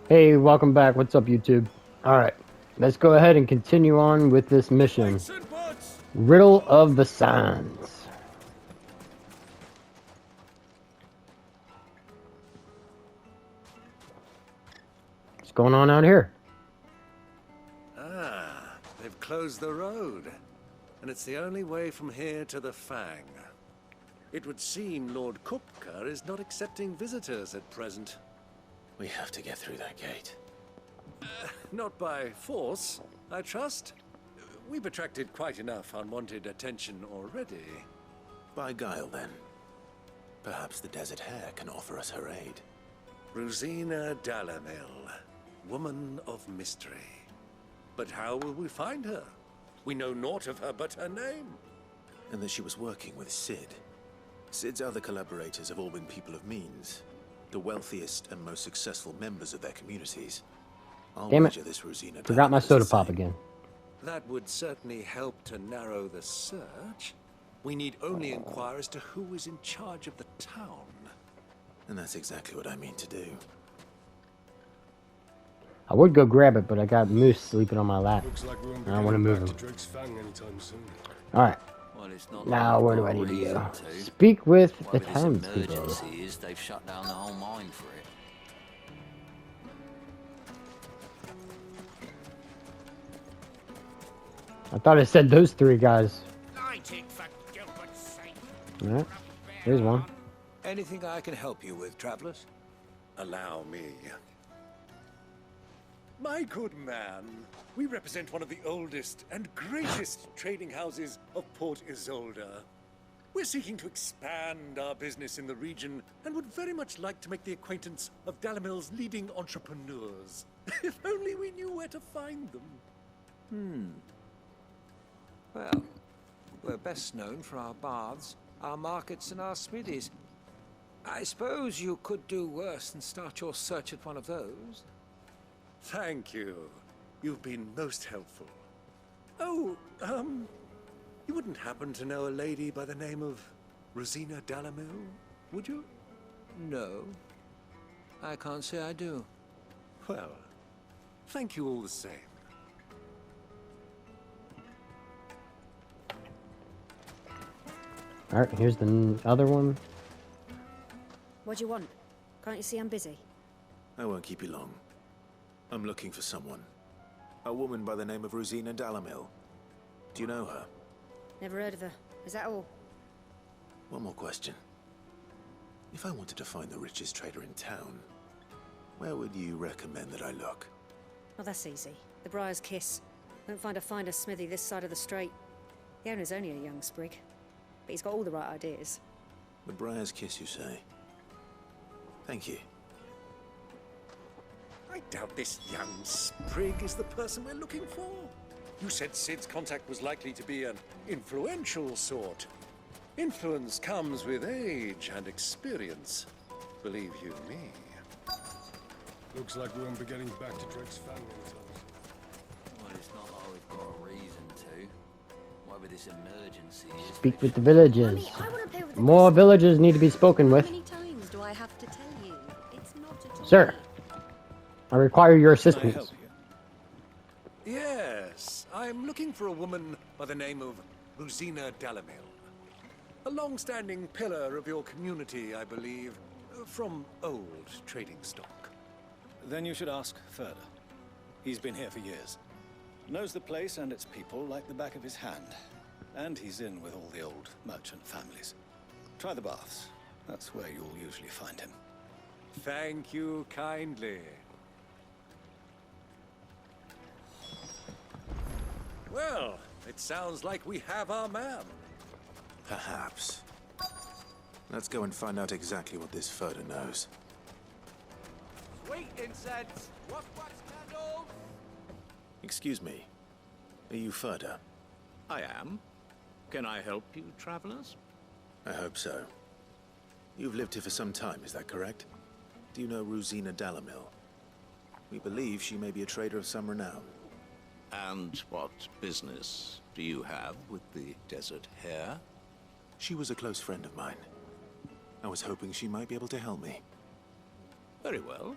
Hey, welcome back. What's up, YouTube? Alright, let's go ahead and continue on with this mission. Riddle of the Sands. What's going on out here? Ah, they've closed the road. And it's the only way from here to the Fang. It would seem Lord Kupka is not accepting visitors at present. We have to get through that gate. Not by force, I trust. We've attracted quite enough unwanted attention already. By guile, then. Perhaps the Desert Hare can offer us her aid. Rosina Dalamil, woman of mystery. But how will we find her? We know naught of her but her name. And that she was working with Sid. Sid's other collaborators have all been people of means. The wealthiest and most successful members of their communities. I'll Damn it. wager this Rosina Forgot my Dalamil is soda the pop same. again. That would certainly help to narrow the search. We need only inquire as to who is in charge of the town. And that's exactly what I mean to do. I would go grab it, but I got Moose sleeping on my lap. Looks like we won't be I don't want to getting move back him. to Drake's Fang anytime soon. Alright, Well, it's not now like where do we've I got need to reason go? to. Speak with the Whatever this townspeople. emergency is, they've shut down the whole mine for it. I thought it said those three guys. Alright, here's one. Anything I can help you with, travelers? Allow me. My good man, we represent one of the oldest and greatest trading houses of Port Isolde. We're seeking to expand our business in the region and would very much like to make the acquaintance of Dalamil's leading entrepreneurs. If only we knew where to find them. Well, we're best known for our baths, our markets, and our smithies. I suppose you could do worse than start your search at one of those. Thank you. You've been most helpful. Oh, you wouldn't happen to know a lady by the name of Rosina Dalamil, would you? No, I can't say I do. Well, thank you all the same. Alright, here's the other one. What do you want? Can't you see I'm busy? I won't keep you long. I'm looking for someone. A woman by the name of Rosina Dalamil. Do you know her? Never heard of her. Is that all? One more question. If I wanted to find the richest trader in town, where would you recommend that I look? Well, that's easy. The Briar's Kiss. Won't find a finer smithy this side of the strait. The owner's only a young sprig, but he's got all the right ideas. The Briar's Kiss, you say? Thank you. I doubt this young sprig is the person we're looking for. You said Sid's contact was likely to be an influential sort. Influence comes with age and experience, believe you me. Looks like we won't be getting back to Drake's Fang anytime soon. Well, it's not like we've got a reason to. Whatever this emergency is. Speak with the villagers. Mummy, I want to play with the More crystal. villagers need to be spoken How with. many times do I have to tell you? It's not at all. Sir, I require your Can I assistance. help you? Yes, I'm looking for a woman by the name of Rosina Dalamil. A long-standing pillar of your community, I believe, from old trading stock. Then you should ask further. He's been here for years. Knows the place and its people like the back of his hand. And he's in with all the old merchant families. Try the baths. That's where you'll usually find him. Thank you kindly. Well, it sounds like we have our man. Perhaps. Let's go and find out exactly what this Furter knows. Sweet incense! Wax candles! Excuse me. Are you Furter? I am. Can I help you, travelers? I hope so. You've lived here for some time, is that correct? Do you know Rosina Dalamil? We believe she may be a trader of some renown. And what business do you have with the Desert Hare? She was a close friend of mine. I was hoping she might be able to help me. Very well.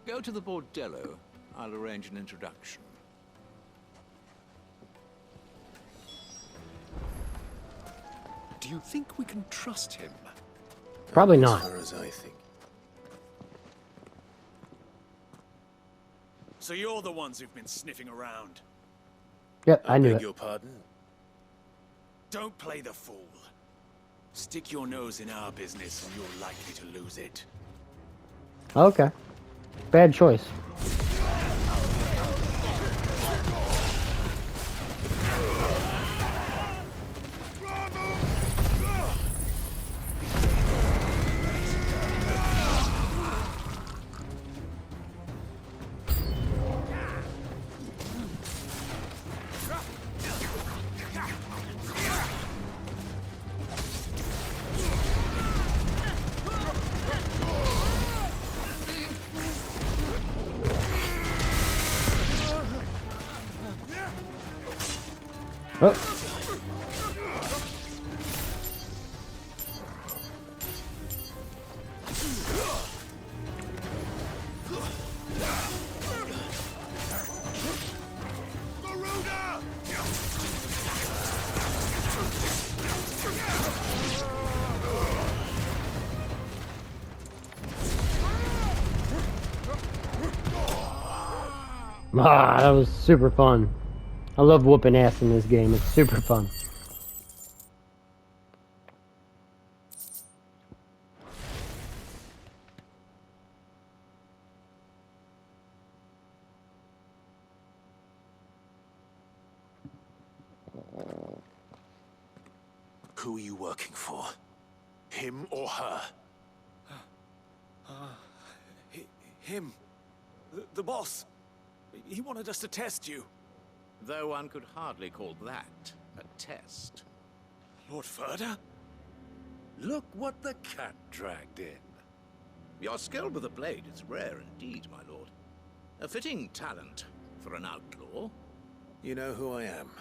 Go to the bordello. I'll arrange an introduction. Do you think we can trust him? Probably As not. far as I think. So you're the ones who've been sniffing around. Yep, I knew beg it. your pardon? Don't play the fool. Stick your nose in our business and you're likely to lose it. Okay. Bad choice. Oh. Ah, that was super fun. I love whooping ass in this game. It's super fun. Who are you working for? Him or her? Him. The boss. He wanted us to test you. Though one could hardly call that a test. Lord Furder? Look what the cat dragged in. Your skill with the blade is rare indeed, my lord. A fitting talent for an outlaw. You know who I am.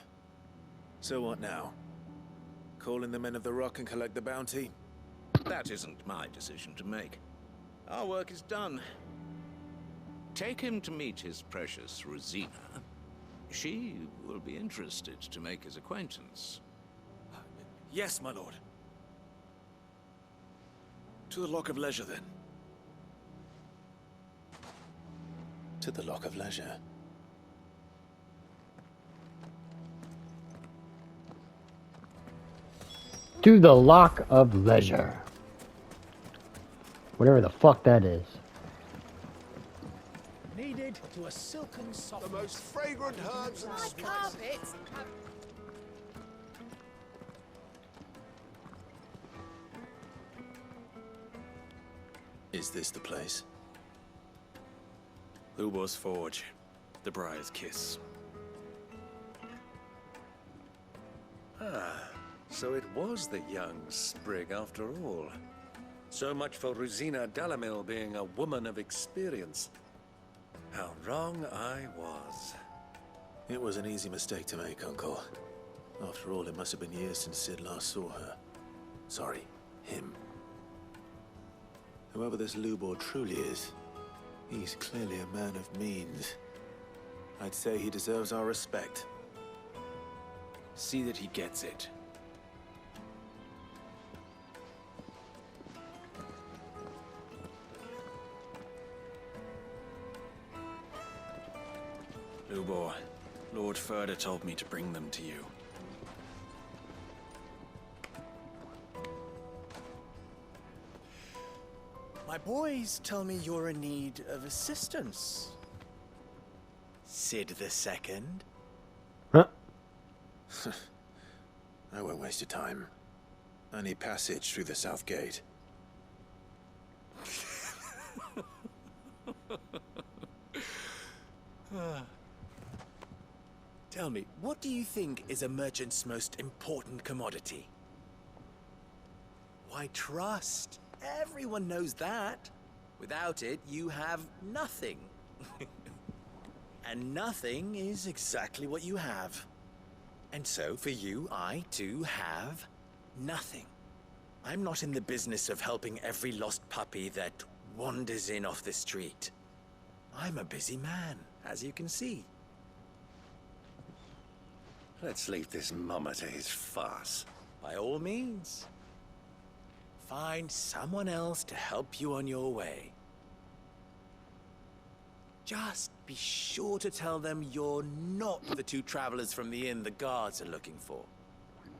So what now? Call in the men of the Rock and collect the bounty? That isn't my decision to make. Our work is done. Take him to meet his precious Rosina. She will be interested to make his acquaintance. Yes, my lord. To the Lock of Leisure, then. To the Lock of Leisure. To the Lock of Leisure. Whatever the fuck that is. Needed to a silken soft. The most fragrant herbs and spices. Carpets. Is this the place? Lubor's Forge. The Briar's Kiss. Ah, so it was the young sprig after all. So much for Rosina Dalamil being a woman of experience. How wrong I was. It was an easy mistake to make, Uncle. After all, it must have been years since Sid last saw her. Sorry, him. Whoever this Lubor truly is, he's clearly a man of means. I'd say he deserves our respect. See that he gets it. Lubor, Lord Furder told me to bring them to you. My boys tell me you're in need of assistance. Sid the Second. Huh? I won't waste your time. I need passage through the south gate. Tell me, what do you think is a merchant's most important commodity? Why, trust. Everyone knows that. Without it, you have nothing. And nothing is exactly what you have. And so, for you, I, too, have nothing. I'm not in the business of helping every lost puppy that wanders in off the street. I'm a busy man, as you can see. Let's leave this mummer to his farce. By all means. Find someone else to help you on your way. Just be sure to tell them you're not the two travelers from the inn the guards are looking for.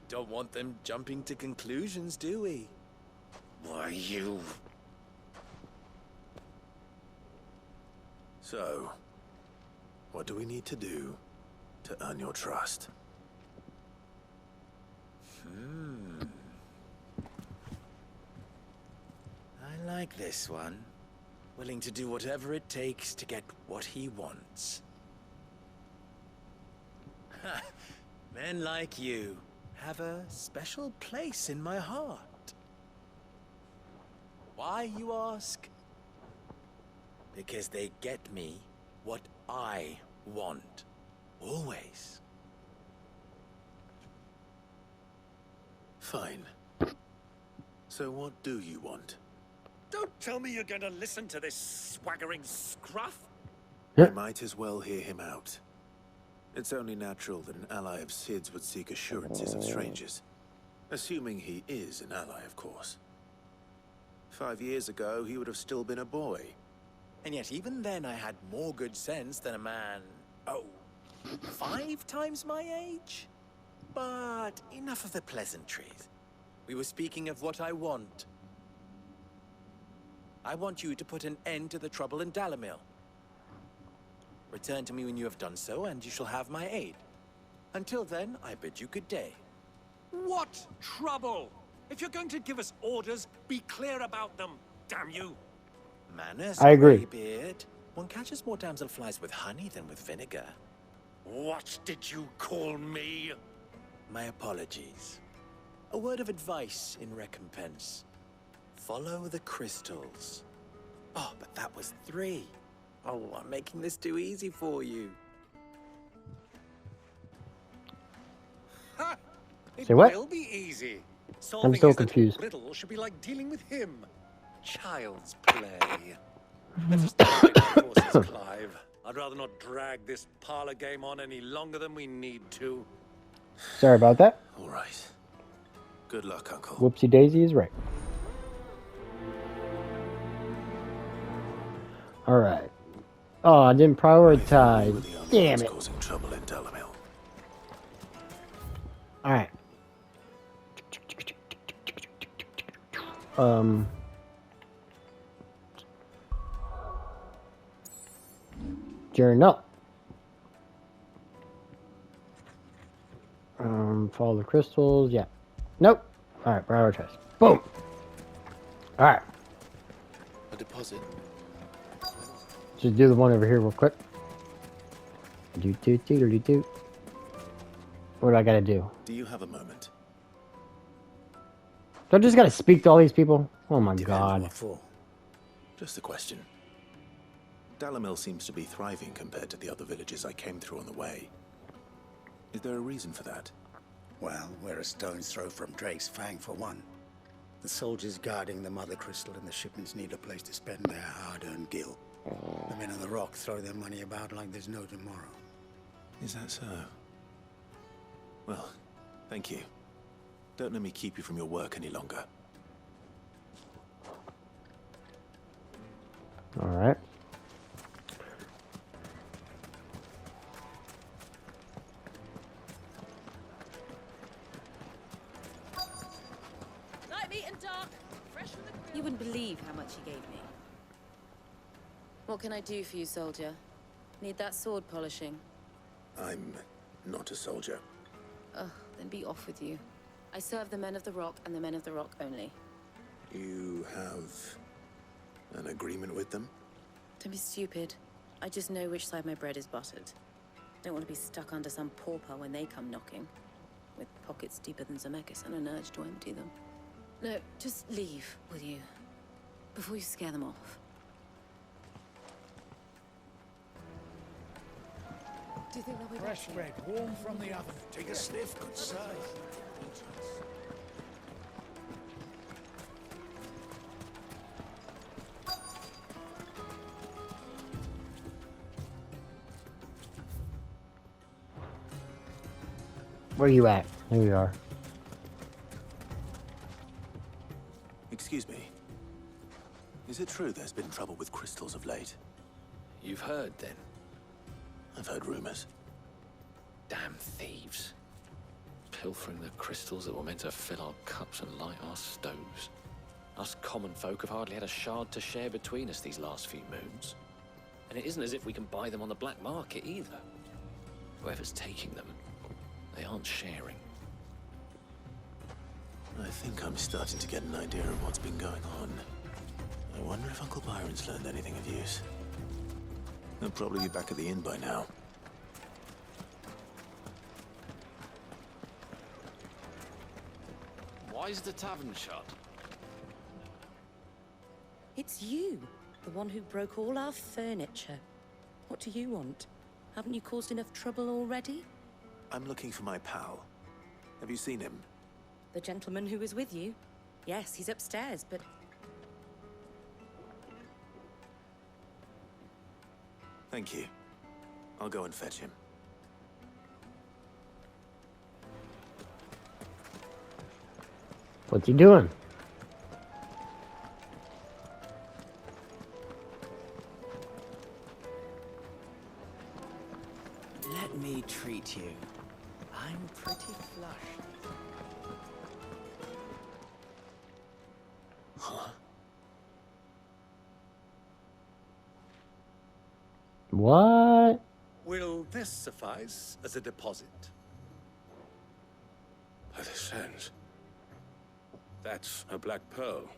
Don't want them jumping to conclusions, do we? Why, you... So, what do we need to do to earn your trust? I like this one. Willing to do whatever it takes to get what he wants. Men like you have a special place in my heart. Why, you ask? Because they get me what I want. Always. Fine. So what do you want? Don't tell me you're going to listen to this swaggering scruff. You might as well hear him out. It's only natural that an ally of Sid's would seek assurances of strangers. Assuming he is an ally, of course. 5 years ago, he would have still been a boy. And yet even then I had more good sense than a man, 5 times my age? But enough of the pleasantries. We were speaking of what I want. I want you to put an end to the trouble in Dalamil. Return to me when you have done so, and you shall have my aid. Until then, I bid you good day. What trouble? If you're going to give us orders, be clear about them, damn you. Manners, I agree. Greybeard. One catches more damselflies with honey than with vinegar. What did you call me? My apologies. A word of advice in recompense. Follow the crystals. Oh, but that was 3. Oh, I'm making this too easy for you. Ha! It Say what? will be easy. I'm Solving still his little confused. riddle should be like dealing with him. Child's play. Let us divide our forces, Clive. I'd rather not drag this parlor game on any longer than we need to. Sorry about that. All right. Good luck, Uncle. Whoopsie daisy is right. Alright. Oh, I didn't prioritize. Damn it. Causing trouble in Dalamil. Alright. Journal. Follow the crystals. Yeah. Nope. Alright, prioritize. Boom. Alright. A deposit. Just do the one over here real quick. Do. What do I gotta do? Do you have a moment? Do I just gotta speak to all these people? Oh my god. What for? Just a question. Dalamil seems to be thriving compared to the other villages I came through on the way. Is there a reason for that? Well, we're a stone's throw from Drake's Fang, for one. The soldiers guarding the Mother Crystal and the shipments need a place to spend their hard-earned gil. The men on the rock throw their money about like there's no tomorrow. Is that so? Well, thank you. Don't let me keep you from your work any longer. Alright. Light meat and dark. Fresh from the grill. You wouldn't believe how much he gave me. What can I do for you, soldier? Need that sword polishing? I'm not a soldier. Ugh, then be off with you. I serve the men of the rock and the men of the rock only. You have an agreement with them? Don't be stupid. I just know which side my bread is buttered. Don't want to be stuck under some pauper when they come knocking. With pockets deeper than Zemeckis and an urge to empty them. No, just leave, will you? Before you scare them off. Do you think they'll be Fresh bread, warm from the oven. Take a sniff, good sir. Where you at? Here we are. Excuse me. Is it true there's been trouble with crystals of late? You've heard, then? I've heard rumors. Damn thieves. Pilfering the crystals that were meant to fill our cups and light our stoves. Us common folk have hardly had a shard to share between us these last few moons. And it isn't as if we can buy them on the black market either. Whoever's taking them, they aren't sharing. I think I'm starting to get an idea of what's been going on. I wonder if Uncle Byron's learned anything of use. They'll probably be back at the inn by now. Why is the tavern shut? It's you, the one who broke all our furniture. What do you want? Haven't you caused enough trouble already? I'm looking for my pal. Have you seen him? The gentleman who was with you? Yes, he's upstairs, but... Thank you. I'll go and fetch him. What's he doing? Let me treat you. I'm pretty flush. Huh? What? Will this suffice as a deposit? By the sands. That's a black pearl.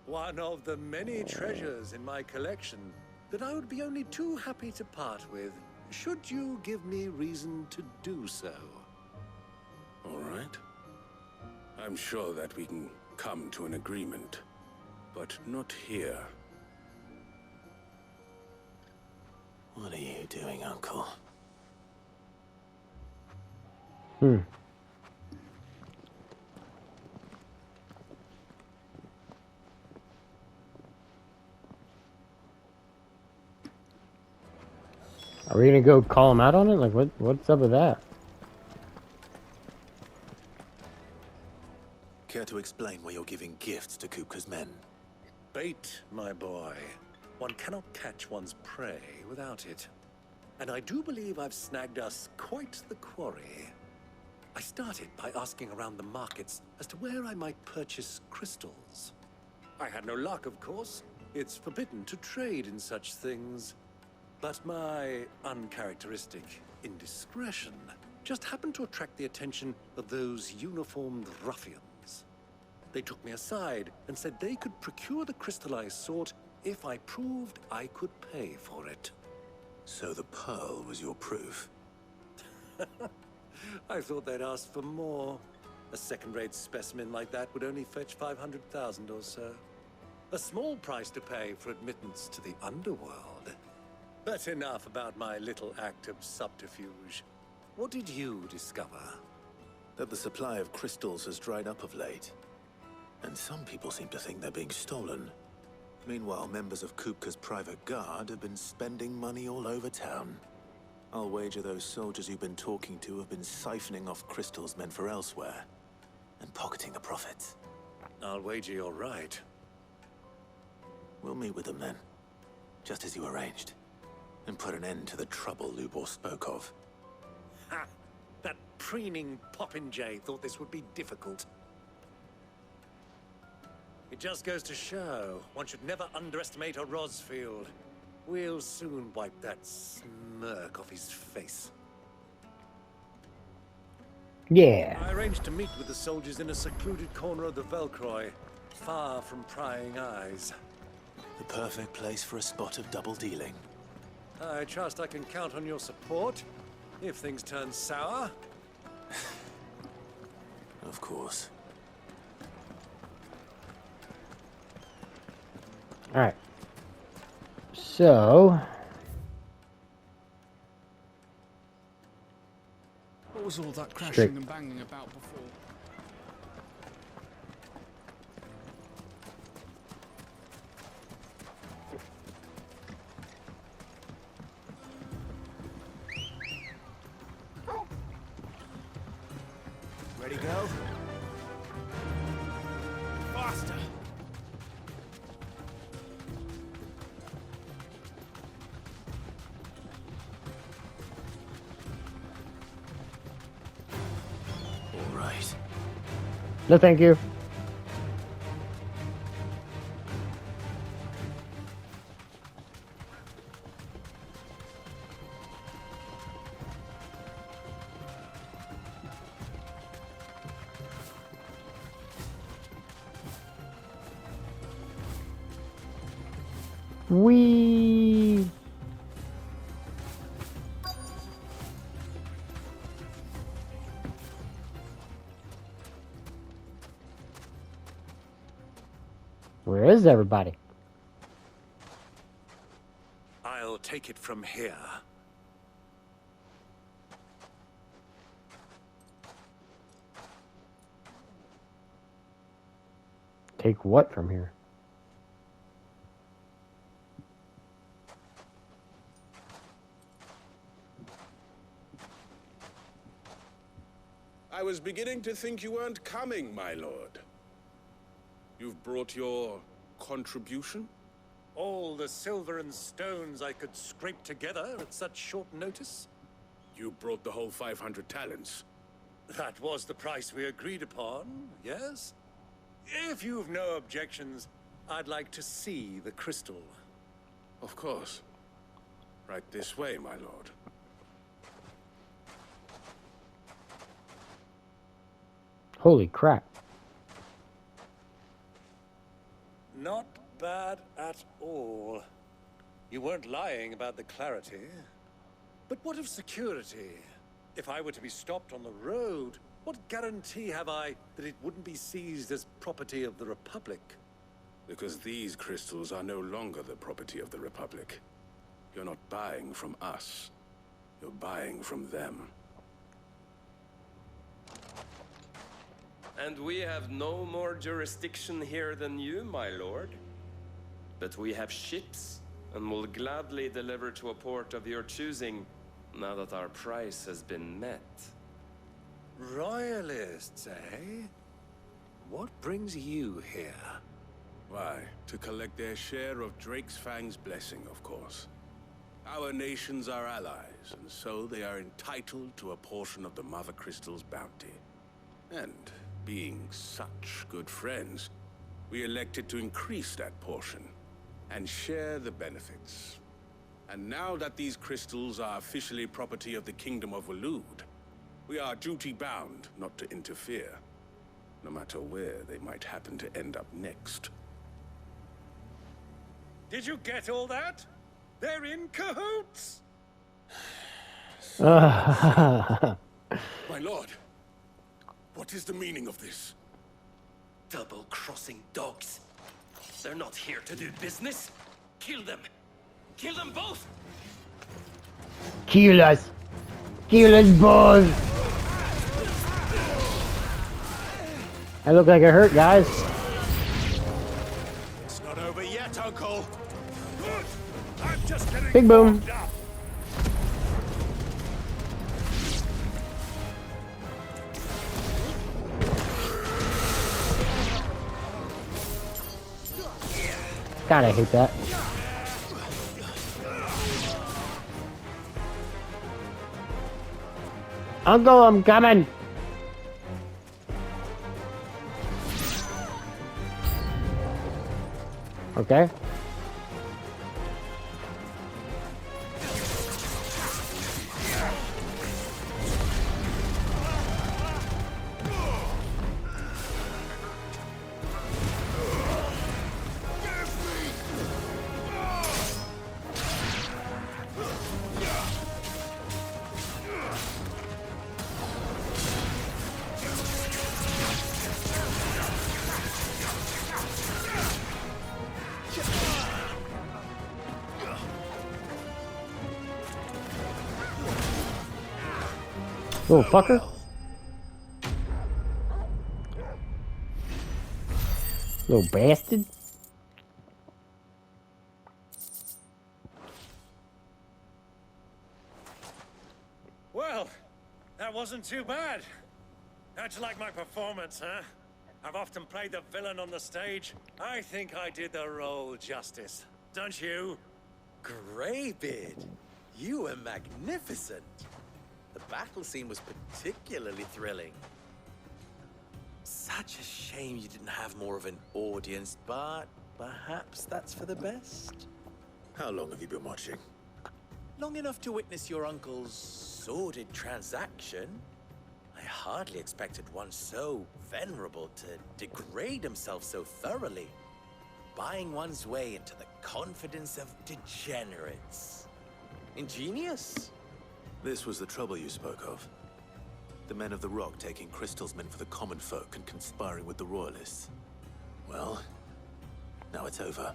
One of the many treasures in my collection that I would be only too happy to part with, should you give me reason to do so. All right. I'm sure that we can come to an agreement, but not here. What are you doing, Uncle? Are we gonna go call him out on it? Like, what's up with that? Care to explain why you're giving gifts to Kupka's men? Bait, my boy. One cannot catch one's prey without it. And I do believe I've snagged us quite the quarry. I started by asking around the markets as to where I might purchase crystals. I had no luck, of course. It's forbidden to trade in such things. But my uncharacteristic indiscretion just happened to attract the attention of those uniformed ruffians. They took me aside and said they could procure the crystal I sought if I proved I could pay for it. So the pearl was your proof? I thought they'd ask for more. A second-rate specimen like that would only fetch 500,000 or so. A small price to pay for admittance to the underworld. But enough about my little act of subterfuge. What did you discover? That the supply of crystals has dried up of late. And some people seem to think they're being stolen. Meanwhile, members of Kupka's private guard have been spending money all over town. I'll wager those soldiers you've been talking to have been siphoning off crystals meant for elsewhere, and pocketing the profits. I'll wager you're right. We'll meet with them then, just as you arranged, and put an end to the trouble Lubor spoke of. Ha! That preening popinjay thought this would be difficult. It just goes to show, one should never underestimate a Rosfield. We'll soon wipe that smirk off his face. Yeah. I arranged to meet with the soldiers in a secluded corner of the Velcroy, far from prying eyes. The perfect place for a spot of double dealing. I trust I can count on your support, if things turn sour. Of course. Alright. So... What was all that crashing Straight. and banging about before? right. No, thank you. Wee. Where is everybody? I'll take it from here. Take what from here? I was beginning to think you weren't coming, my lord. You've brought your contribution? All the silver and stones I could scrape together at such short notice? You brought the whole 500 talents. That was the price we agreed upon, yes? If you've no objections, I'd like to see the crystal. Of course. Right this way, my lord. Holy crap. Not bad at all. You weren't lying about the clarity. But what of security? If I were to be stopped on the road, what guarantee have I that it wouldn't be seized as property of the Republic? Because these crystals are no longer the property of the Republic. You're not buying from us. You're buying from them. And we have no more jurisdiction here than you, my lord. But we have ships, and will gladly deliver to a port of your choosing, now that our price has been met. Royalists, eh? What brings you here? Why, to collect their share of Drake's Fang's blessing, of course. Our nations are allies, and so they are entitled to a portion of the Mother Crystal's bounty. And being such good friends, we elected to increase that portion and share the benefits. And now that these crystals are officially property of the Kingdom of Waloed, we are duty-bound not to interfere, no matter where they might happen to end up next. Did you get all that? They're in cahoots! My lord, what is the meaning of this? Double-crossing dogs. They're not here to do business. Kill them. Kill them both! Kill us! Kill us both! I look like I hurt, guys. It's not over yet, Uncle. Good! I'm just getting Big boom. warmed up. God, I hate that. Uncle, I'm coming! Okay. Little fucker. Little bastard. Well, that wasn't too bad. How'd you like my performance, huh? I've often played the villain on the stage. I think I did the role justice. Don't you? Greybeard, you were magnificent. The battle scene was particularly thrilling. Such a shame you didn't have more of an audience, but perhaps that's for the best. How long have you been watching? Long enough to witness your uncle's sordid transaction. I hardly expected one so venerable to degrade himself so thoroughly, buying one's way into the confidence of degenerates. Ingenious. This was the trouble you spoke of. The men of the Rock taking crystals meant for the common folk and conspiring with the Royalists. Well, now it's over.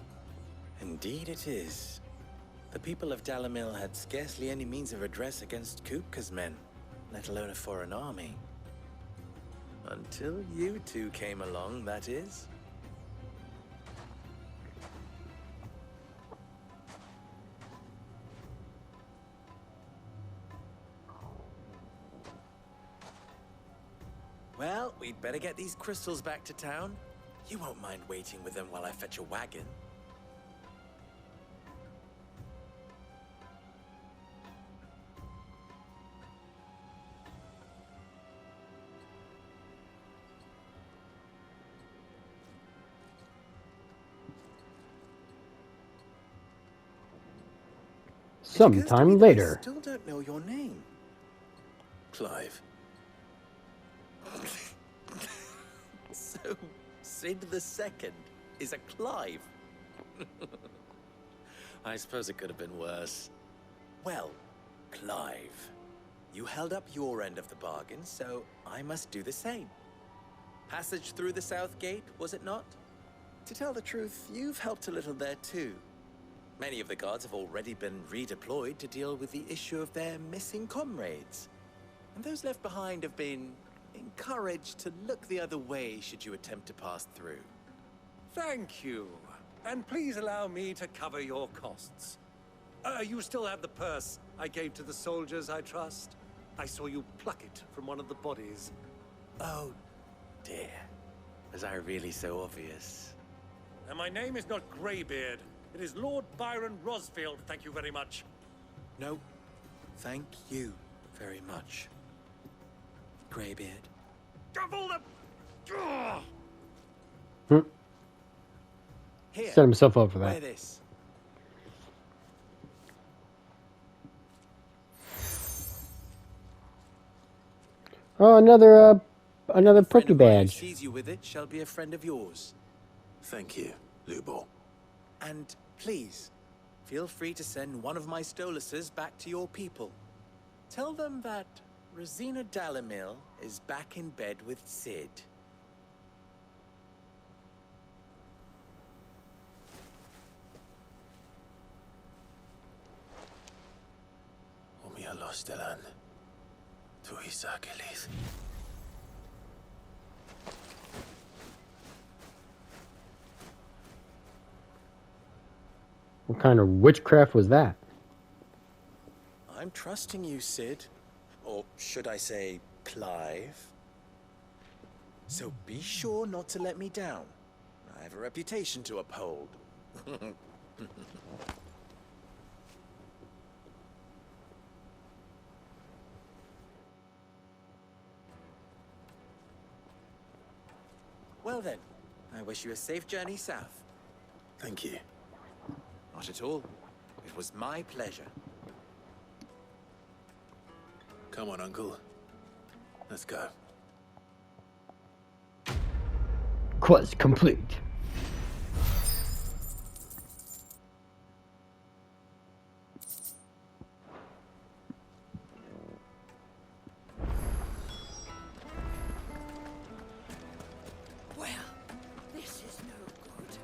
Indeed it is. The people of Dalamil had scarcely any means of redress against Kupka's men, let alone a foreign army. Until you two came along, that is. Well, we'd better get these crystals back to town. You won't mind waiting with them while I fetch a wagon. Sometime later. I still don't know your name. Clive. So, Sid the Second is a Clive. I suppose it could have been worse. Well, Clive, you held up your end of the bargain, so I must do the same. Passage through the South Gate, was it not? To tell the truth, you've helped a little there too. Many of the guards have already been redeployed to deal with the issue of their missing comrades. And those left behind have been encouraged to look the other way should you attempt to pass through. Thank you. And please allow me to cover your costs. You still have the purse I gave to the soldiers, I trust? I saw you pluck it from one of the bodies. Oh, dear. Was I really so obvious? And my name is not Greybeard. It is Lord Byron Rosfield, thank you very much. No, thank you very much, Greybeard. Double Here, Set himself up for wear that. this. Oh, another Friend pricky of mine who badge. sees you with it shall be a friend of yours. Thank you, Lubor. And please, feel free to send one of my Stoluses back to your people. Tell them that Rosina Dalamil is back in bed with Sid. Omia Lostelan. Tu Isakelis. What kind of witchcraft was that? I'm trusting you, Sid. Or should I say, Clive. So be sure not to let me down. I have a reputation to uphold. Well then, I wish you a safe journey south. Thank you. Not at all. It was my pleasure. Come on, Uncle. Let's go. Quest complete. Well, this is no good.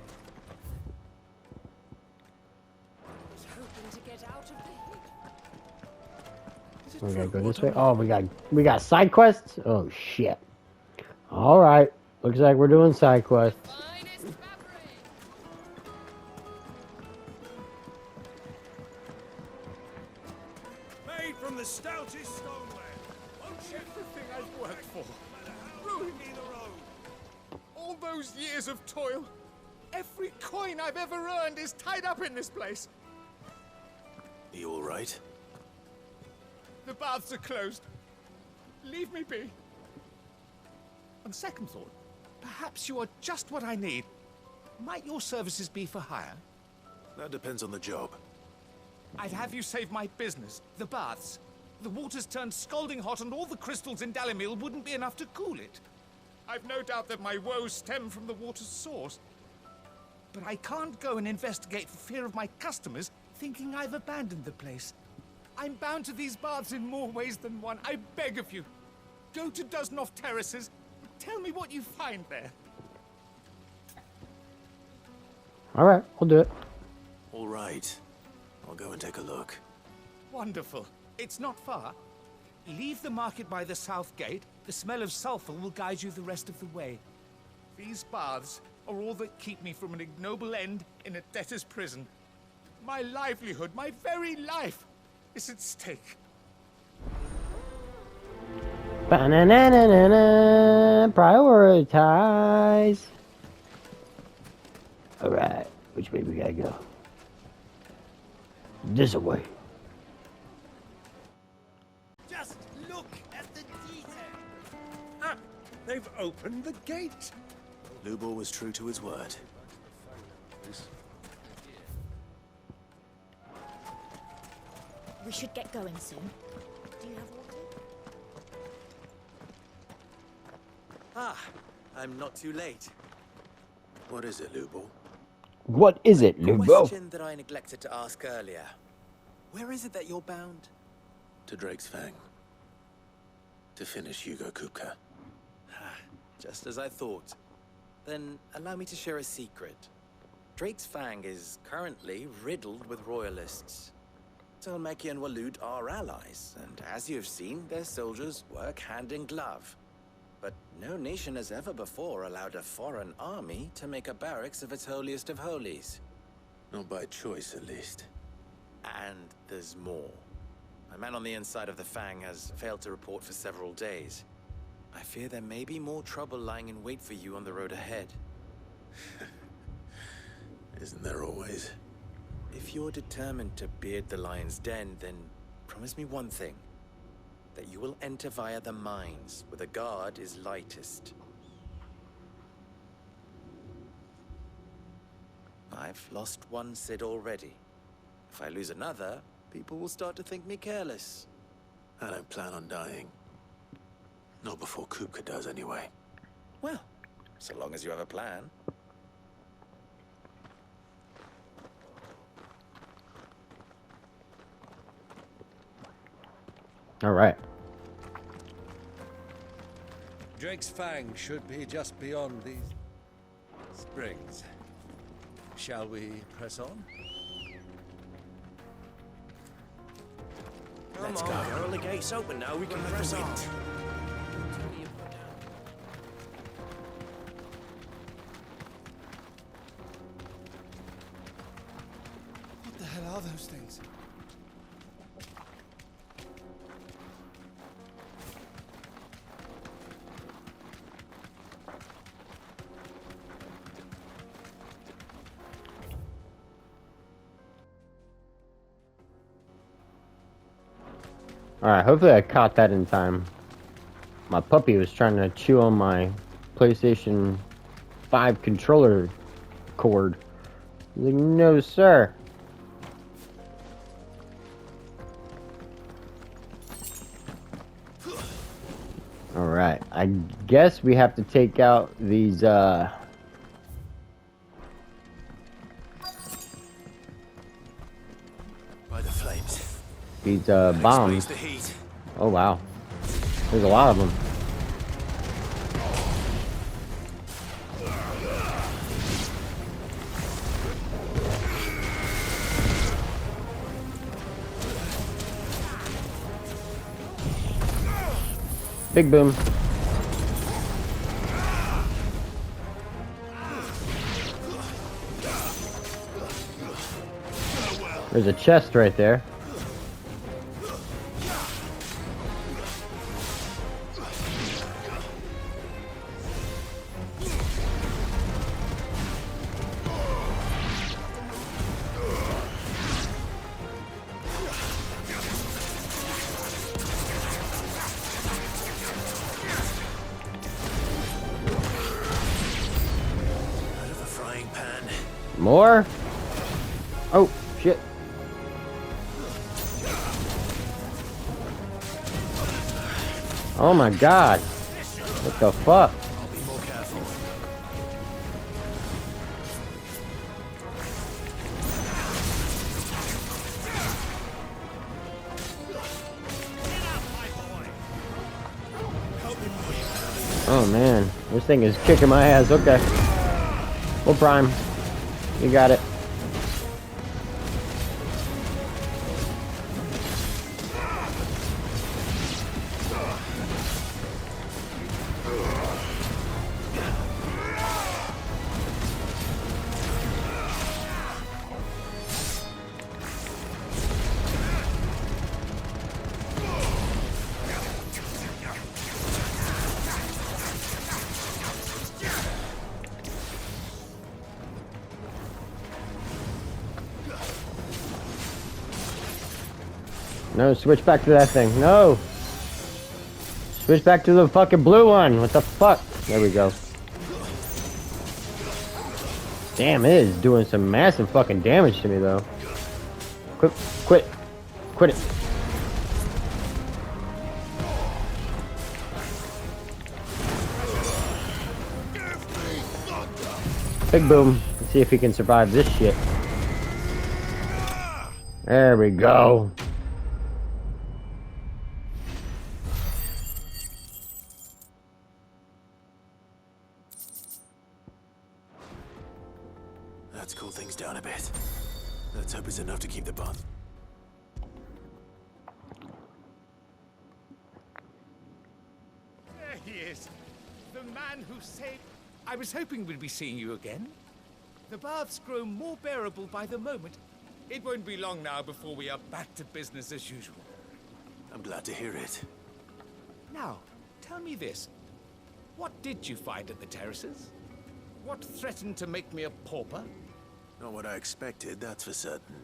I was hoping to get out of the heat. We gotta go this way. Oh, we got side quests. Oh shit. All right. Looks like we're doing side quests. Made from the stoutest stoneware. Everything I've worked for. Ruined. All those years of toil. Every coin I've ever earned is tied up in this place. You all right? The baths are closed. Leave me be. On second thought, Perhaps you are just what I need. Might your services be for hire? That depends on the job. I'd have you save my business, the baths. The water's turned scalding hot and all the crystals in Dalimil wouldn't be enough to cool it. I've no doubt that my woes stem from the water's source. But I can't go and investigate for fear of my customers thinking I've abandoned the place. I'm bound to these baths in more ways than one. I beg of you. Go to Dusnov Terraces. Tell me what you find there. Alright, we'll do it. All right. I'll go and take a look. Wonderful. It's not far. Leave the market by the south gate. The smell of sulfur will guide you the rest of the way. These baths are all that keep me from an ignoble end in a debtor's prison. My livelihood, my very life, is at stake. Ba-na-na-na-na-na. Prioritize. Alright, which way we gotta go? This way. Just look at the detail. Ah, they've opened the gate. Lubor was true to his word. We should get going soon. Do you have water? Ah, I'm not too late. What is it, Lubor? What is it, Lubo? Question that I neglected to ask earlier. Where is it that you're bound? To Drake's Fang. To finish Hugo Kupka. Just as I thought. Then allow me to share a secret. Drake's Fang is currently riddled with royalists. Telmeki and Walud are allies, and as you've seen, their soldiers work hand in glove. But no nation has ever before allowed a foreign army to make a barracks of its holiest of holies. Not by choice, at least. And there's more. A man on the inside of the Fang has failed to report for several days. I fear there may be more trouble lying in wait for you on the road ahead. Isn't there always? If you're determined to beard the lion's den, then promise me one thing. That you will enter via the mines, where the guard is lightest. I've lost one Cid already. If I lose another, people will start to think me careless. I don't plan on dying. Not before Kupka does, anyway. Well, so long as you have a plan. Alright. Drake's Fang should be just beyond these springs. Shall we press on? Let's go. All the gates open now. We can press on. What the hell are those things? Alright, hopefully I caught that in time. My puppy was trying to chew on my PlayStation 5 controller cord. I was like, no, sir. Alright, I guess we have to take out these, By the flames. these, bombs. The heat. Oh, wow. There's a lot of them. Big boom. There's a chest right there. More? Oh, shit. Oh my god. What the fuck? I'll be more careful. Oh man, this thing is kicking my ass. Okay. Full prime. You got it. No, switch back to that thing. No! Switch back to the fucking blue one. What the fuck? There we go. Damn, it is doing some massive fucking damage to me, though. Quit it. Big boom. Let's see if he can survive this shit. There we go. Let's cool things down a bit. Let's hope it's enough to keep the bath. There he is. The man who saved... I was hoping we'd be seeing you again. The baths grow more bearable by the moment. It won't be long now before we are back to business as usual. I'm glad to hear it. Now, tell me this. What did you find at the terraces? What threatened to make me a pauper? Not what I expected, that's for certain.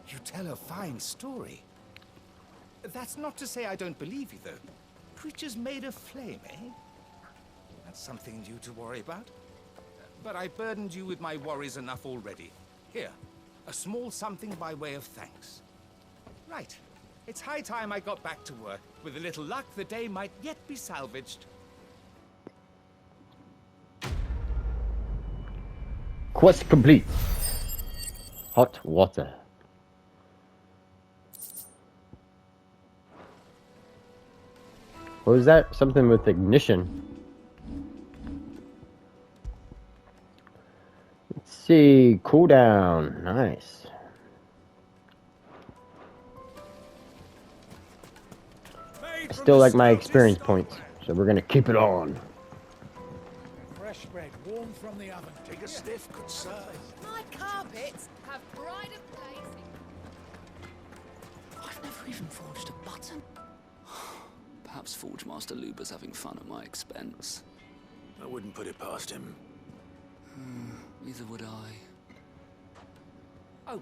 You tell a fine story. That's not to say I don't believe you, though. Creatures made of flame, eh? That's something new to worry about. But I burdened you with my worries enough already. Here, a small something by way of thanks. Right. It's high time I got back to work. With a little luck, the day might yet be salvaged. Quest complete. Hot water. What was that? Something with ignition. Let's see. Cooldown. Nice. I still like my experience points, so we're gonna keep it on. Fresh bread, warm from the oven. Take a stiff, good sir. My carpets have pride of place. I've never even forged a button. Perhaps Forge Master Luber's having fun at my expense. I wouldn't put it past him. Neither would I. Oh,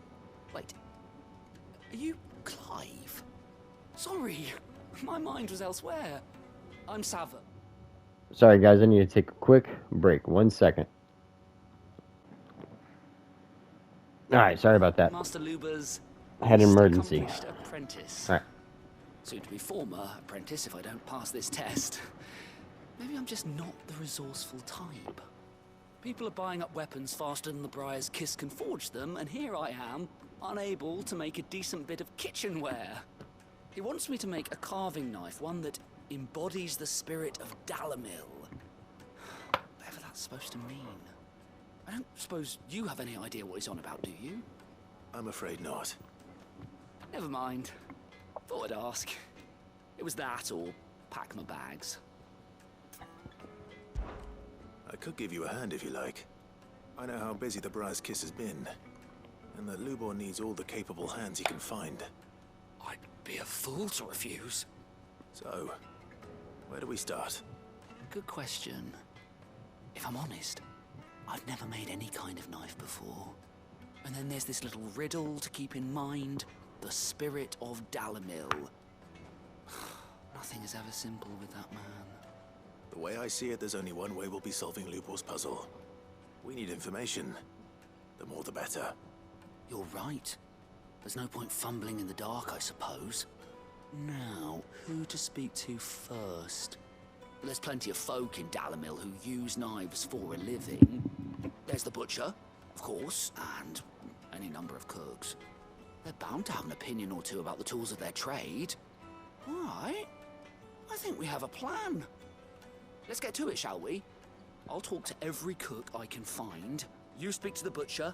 wait. Are you Clive? Sorry, my mind was elsewhere. I'm Sava. Sorry guys, I need to take a quick break. 1 second. Alright, sorry about that. Master Luber's I had an emergency. accomplished apprentice. Alright. Soon to be former apprentice if I don't pass this test. Maybe I'm just not the resourceful type. People are buying up weapons faster than the Briar's Kiss can forge them, and here I am, unable to make a decent bit of kitchenware. He wants me to make a carving knife, one that embodies the spirit of Dalamil. Whatever that's supposed to mean. I don't suppose you have any idea what he's on about, do you? I'm afraid not. Never mind. Thought I'd ask. It was that or pack my bags. I could give you a hand if you like. I know how busy the Briar's Kiss has been, and that Lubor needs all the capable hands he can find. I'd be a fool to refuse. So, where do we start? Good question. If I'm honest, I've never made any kind of knife before. And then there's this little riddle to keep in mind. The spirit of Dalamil. Nothing is ever simple with that man. The way I see it, there's only one way we'll be solving Lubor's puzzle. We need information. The more the better. You're right. There's no point fumbling in the dark, I suppose. Now, who to speak to first? There's plenty of folk in Dalimil who use knives for a living. There's the butcher, of course, and any number of cooks. They're bound to have an opinion or two about the tools of their trade. All right. I think we have a plan. Let's get to it, shall we? I'll talk to every cook I can find. You speak to the butcher,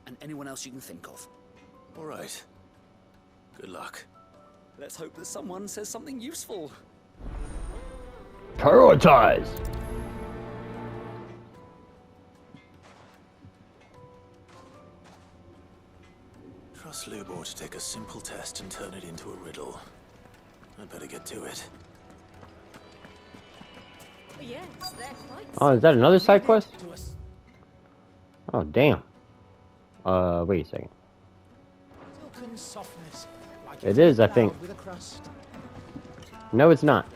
and anyone else you can think of. All right. Good luck. Let's hope that someone says something useful. Prioritize! Trust Lubor to take a simple test and turn it into a riddle. I'd better get to it. Yes, they're quite. Oh, is that another side quest? Oh, damn. Wait a second. Silken softness, like It is, I think. with a crust. No, it's not.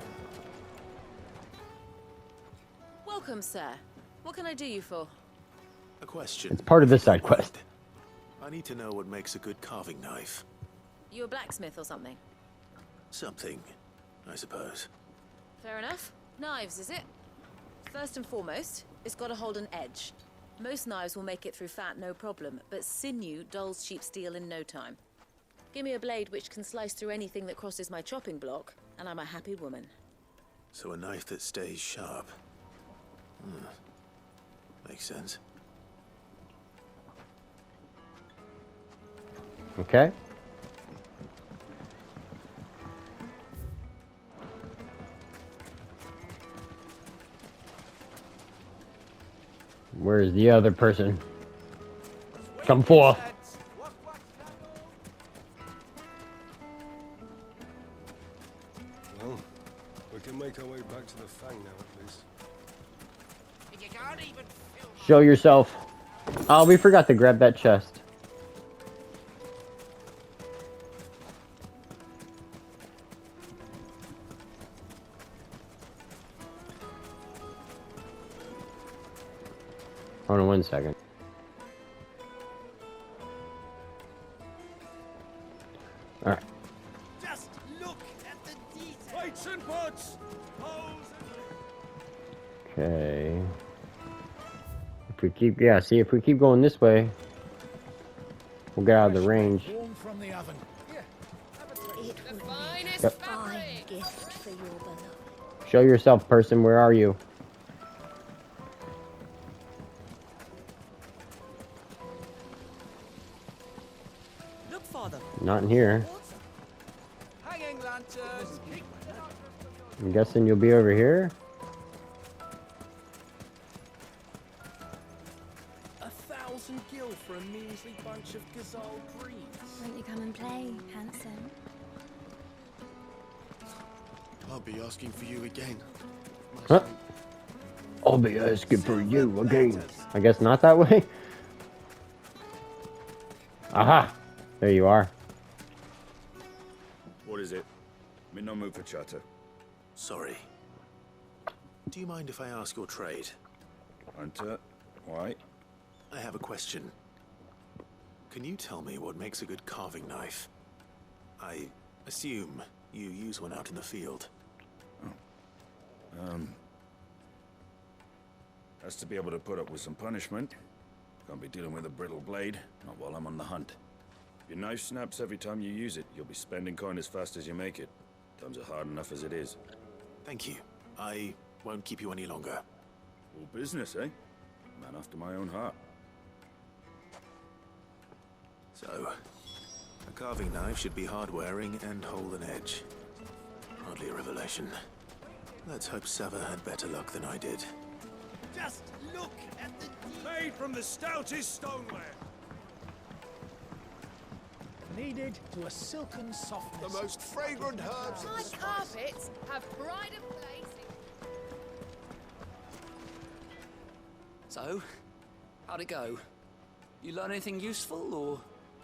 Welcome, sir. What can I do you for? A question. It's part of this side quest. I need to know what makes a good carving knife. You a blacksmith or something? Something, I suppose. Fair enough. Knives, is it? First and foremost, it's got to hold an edge. Most knives will make it through fat, no problem, but sinew dulls cheap steel in no time. Give me a blade which can slice through anything that crosses my chopping block, and I'm a happy woman. So a knife that stays sharp. Makes sense. Okay. Where's the other person? Come forth. Well, we can make our way back to the Fang now, at least. You can't even Show yourself. Oh, we forgot to grab that chest. Hold on 1 second. All right. Just look at the detail. Weights and pots! Okay. If we keep, yeah, see, if we keep going this way, we'll get out of the range. Warm from the oven. It would be a Yep. fine gift for your beloved. Show yourself, person. Where are you? Look, Father. Not in here. Hanging lanterns. I'm guessing you'll be over here. 1,000 gil for a measly bunch of gazelle greens. Won't you come and play, handsome? I'll be asking for you again. Huh? I'll be asking for you again. I guess not that way. Aha! There you are. What is it? I'm in no mood for chatter. Sorry. Do you mind if I ask your trade? Hunter, why? I have a question. Can you tell me what makes a good carving knife? I assume you use one out in the field. Has to be able to put up with some punishment. Can't be dealing with a brittle blade, not while I'm on the hunt. If your knife snaps every time you use it, you'll be spending coin as fast as you make it. Times are hard enough as it is. Thank you. I won't keep you any longer. All business, eh? Man after my own heart. So, a carving knife should be hard-wearing and hold an edge. Hardly a revelation. Let's hope Sava had better luck than I did. Just look at the Made from the stoutest stoneware. Needed to a silken softness. The most fragrant herbs. My carpets have pride of place. So, how'd it go? You learn anything useful, or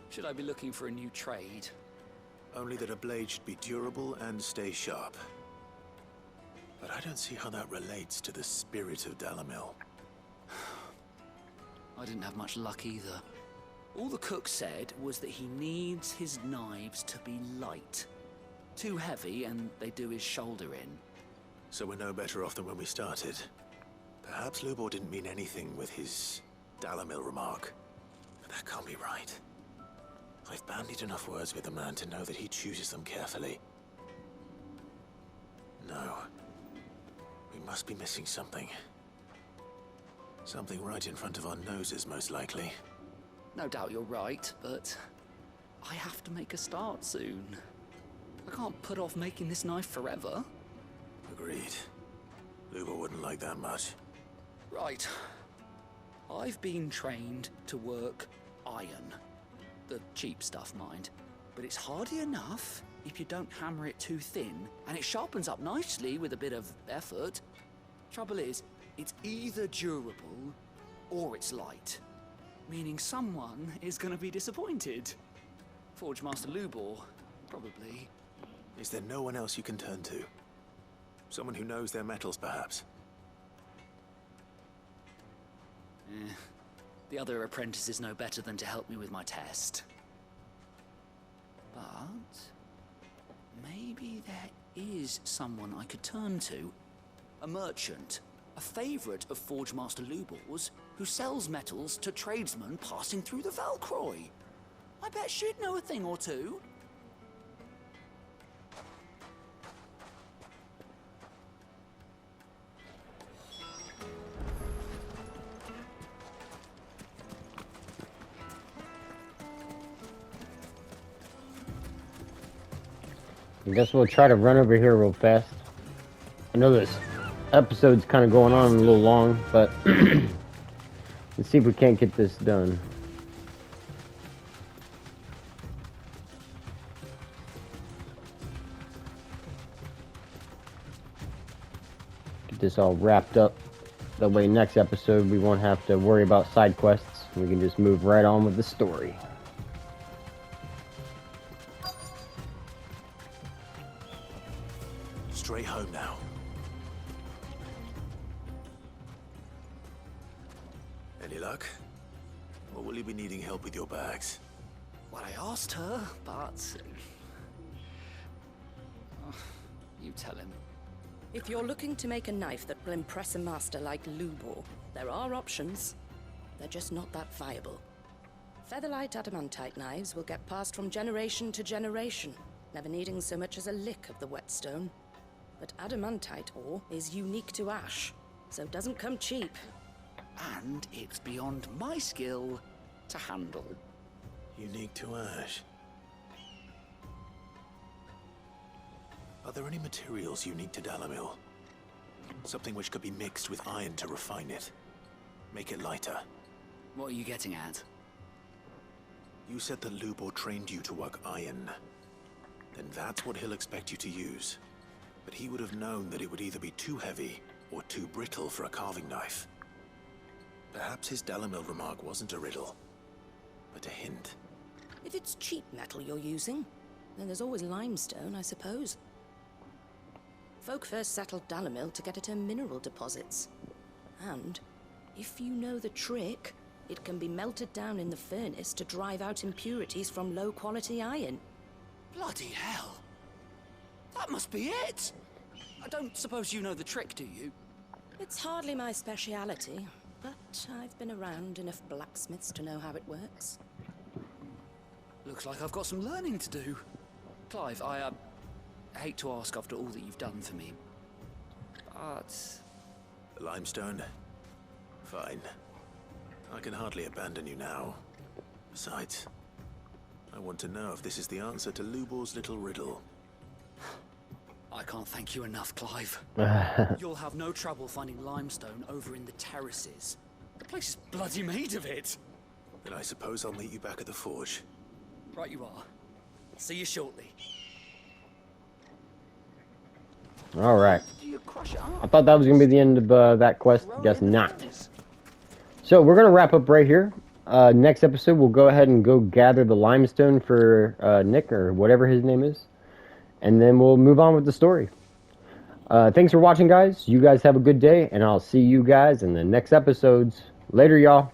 should I be looking for a new trade? Only that a blade should be durable and stay sharp. don't see how that relates to the spirit of Dalamil. I didn't have much luck either. All the cook said was that he needs his knives to be light. Too heavy and they do his shoulder in. So we're no better off than when we started. Perhaps Lubor didn't mean anything with his Dalamil remark. But that can't be right. I've bandied enough words with the man to know that he chooses them carefully. No. We must be missing something. Something right in front of our noses, most likely. No doubt you're right, but I have to make a start soon. I can't put off making this knife forever. Agreed. Lubor wouldn't like that much. Right. I've been trained to work iron. The cheap stuff, mind. But it's hardy enough if you don't hammer it too thin, and it sharpens up nicely with a bit of effort. Trouble is, it's either durable or it's light. Meaning someone is gonna be disappointed. Forge Master Lubor, probably. Is there no one else you can turn to? Someone who knows their metals, perhaps? The other apprentices know better than to help me with my test. But maybe there is someone I could turn to. A merchant, a favorite of Forge Master Lubor's, who sells metals to tradesmen passing through the Valcroy. I bet she'd know a thing or two. I guess we'll try to run over here real fast. I know this episode's kind of going on a little long, but let's see if we can't get this done. Get this all wrapped up. That way next episode we won't have to worry about side quests. We can just move right on with the story. Straight home now. Any luck? Or will you be needing help with your bags? Well, I asked her, but... you tell him. If you're looking to make a knife that will impress a master like Lubor, there are options. They're just not that viable. Featherlight adamantite knives will get passed from generation to generation, never needing so much as a lick of the whetstone. But adamantite ore is unique to ash, so it doesn't come cheap. And it's beyond my skill to handle. Unique to ash. Are there any materials unique to Dalamil? Something which could be mixed with iron to refine it. Make it lighter. What are you getting at? You said that Lubor trained you to work iron. Then that's what he'll expect you to use. But he would have known that it would either be too heavy or too brittle for a carving knife. Perhaps his Dalamil remark wasn't a riddle, but a hint. If it's cheap metal you're using, then there's always limestone, I suppose. Folk first settled Dalamil to get at her mineral deposits. And, if you know the trick, it can be melted down in the furnace to drive out impurities from low-quality iron. Bloody hell! That must be it! I don't suppose you know the trick, do you? It's hardly my speciality, but I've been around enough blacksmiths to know how it works. Looks like I've got some learning to do. Clive, I hate to ask after all that you've done for me, but... The limestone? Fine. I can hardly abandon you now. Besides, I want to know if this is the answer to Lubor's little riddle. I can't thank you enough, Clive. You'll have no trouble finding limestone over in the terraces. The place is bloody made of it. Then I suppose I'll meet you back at the forge. Right you are. See you shortly. Alright. You crush it up. I thought that was going to be the end of that quest. Guess not. So we're going to wrap up right here. Next episode, we'll go ahead and go gather the limestone for Nick, or whatever his name is. And then we'll move on with the story. Thanks for watching, guys. You guys have a good day, and I'll see you guys in the next episodes. Later, y'all.